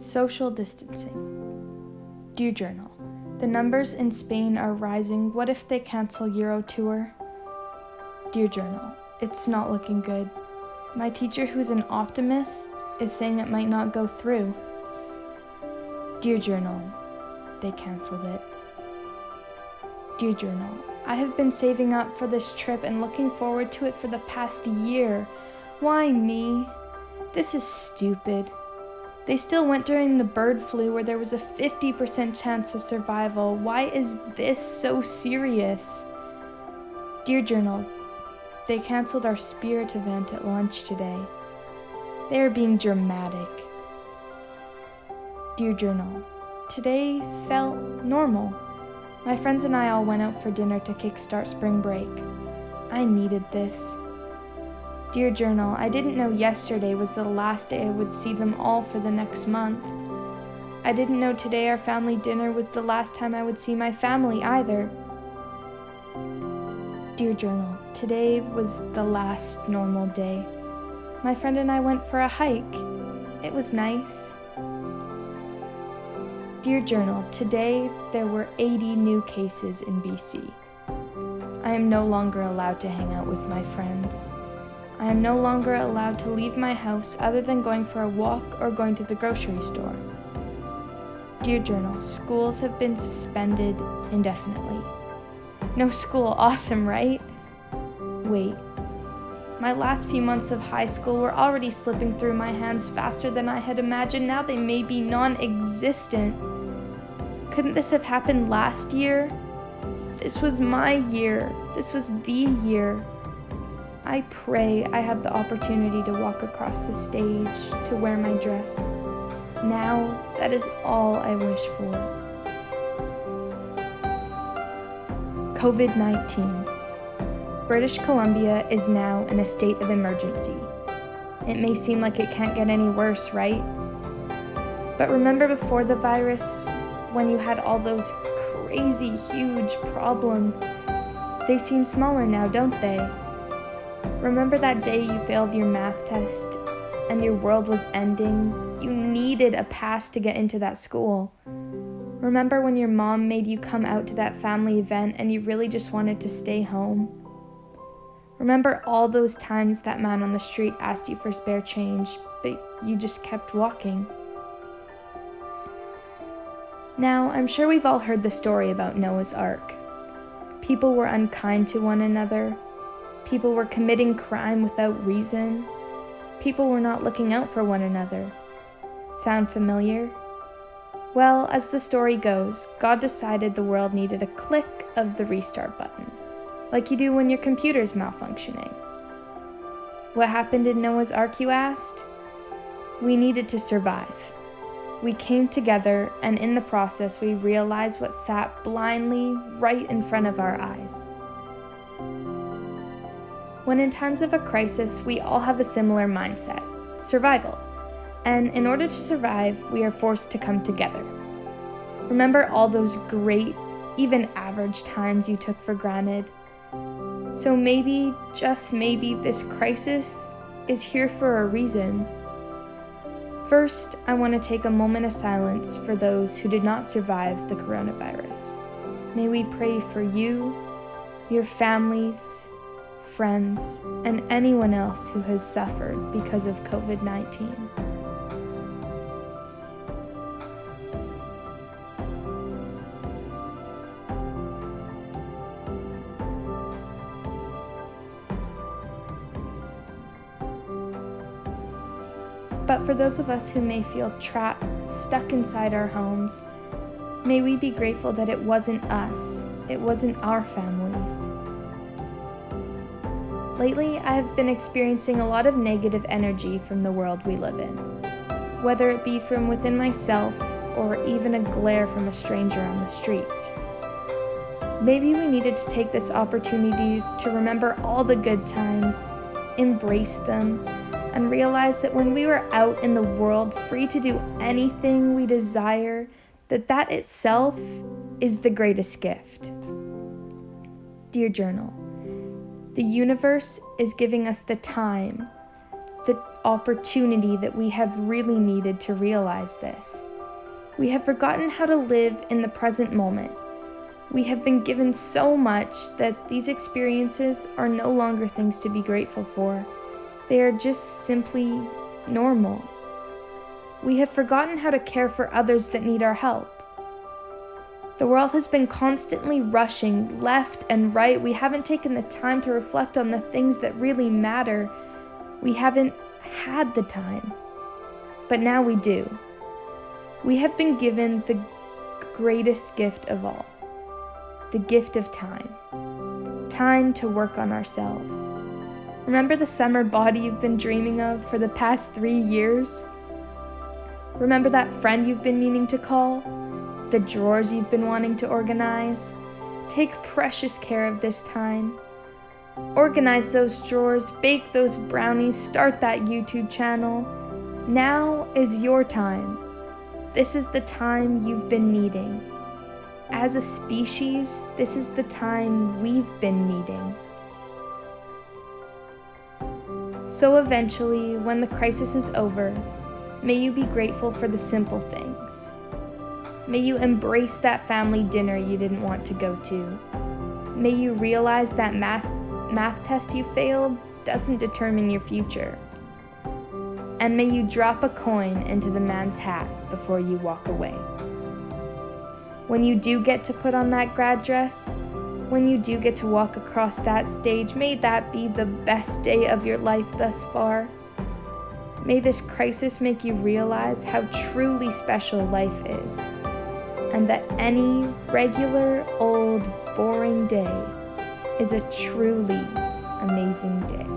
Social distancing. Dear Journal, the numbers in Spain are rising. What if they cancel Euro Tour? Dear Journal, it's not looking good. My teacher, who's an optimist, is saying it might not go through. Dear Journal, they canceled it. Dear Journal, I have been saving up for this trip and looking forward to it for the past year. Why me? This is stupid. They still went during the bird flu where there was a 50% chance of survival. Why is this so serious? Dear Journal, they canceled our spirit event at lunch today. They are being dramatic. Dear Journal, today felt normal. My friends and I all went out for dinner to kickstart spring break. I needed this. Dear Journal, I didn't know yesterday was the last day I would see them all for the next month. I didn't know today our family dinner was the last time I would see my family either. Dear Journal, today was the last normal day. My friend and I went for a hike. It was nice. Dear Journal, today there were 80 new cases in BC. I am no longer allowed to hang out with my friends. I am no longer allowed to leave my house other than going for a walk or going to the grocery store. Dear Journal, schools have been suspended indefinitely. No school, awesome, right? Wait, my last few months of high school were already slipping through my hands faster than I had imagined. Now they may be non-existent. Couldn't this have happened last year? This was my year. This was the year. I pray I have the opportunity to walk across the stage, to wear my dress. Now, that is all I wish for. COVID-19. British Columbia is now in a state of emergency. It may seem like it can't get any worse, right? But remember before the virus, when you had all those crazy, huge problems? They seem smaller now, don't they? Remember that day you failed your math test and your world was ending? You needed a pass to get into that school. Remember when your mom made you come out to that family event and you really just wanted to stay home? Remember all those times that man on the street asked you for spare change, but you just kept walking? Now, I'm sure we've all heard the story about Noah's Ark. People were unkind to one another. People were committing crime without reason. People were not looking out for one another. Sound familiar? Well, as the story goes, God decided the world needed a click of the restart button, like you do when your computer's malfunctioning. What happened in Noah's Ark, you asked? We needed to survive. We came together, and in the process, we realized what sat blindly right in front of our eyes. When in times of a crisis, we all have a similar mindset, survival. And in order to survive, we are forced to come together. Remember all those great, even average times you took for granted? So maybe, just maybe, this crisis is here for a reason. First, I want to take a moment of silence for those who did not survive the coronavirus. May we pray for you, your families, friends, and anyone else who has suffered because of COVID-19. But for those of us who may feel trapped, stuck inside our homes, may we be grateful that it wasn't us, it wasn't our families. Lately, I have been experiencing a lot of negative energy from the world we live in, whether it be from within myself or even a glare from a stranger on the street. Maybe we needed to take this opportunity to remember all the good times, embrace them, and realize that when we were out in the world free to do anything we desire, that itself is the greatest gift. Dear Journal, the universe is giving us the time, the opportunity that we have really needed to realize this. We have forgotten how to live in the present moment. We have been given so much that these experiences are no longer things to be grateful for. They are just simply normal. We have forgotten how to care for others that need our help. The world has been constantly rushing left and right. We haven't taken the time to reflect on the things that really matter. We haven't had the time. But now we do. We have been given the greatest gift of all, the gift of time. Time to work on ourselves. Remember the summer body you've been dreaming of for the past 3 years? Remember that friend you've been meaning to call? The drawers you've been wanting to organize? Take precious care of this time. Organize those drawers, bake those brownies, start that YouTube channel. Now is your time. This is the time you've been needing. As a species, this is the time we've been needing. So eventually, when the crisis is over, may you be grateful for the simple things. May you embrace that family dinner you didn't want to go to. May you realize that math test you failed doesn't determine your future. And may you drop a coin into the man's hat before you walk away. When you do get to put on that grad dress, when you do get to walk across that stage, may that be the best day of your life thus far. May this crisis make you realize how truly special life is, and that any regular, old, boring day is a truly amazing day.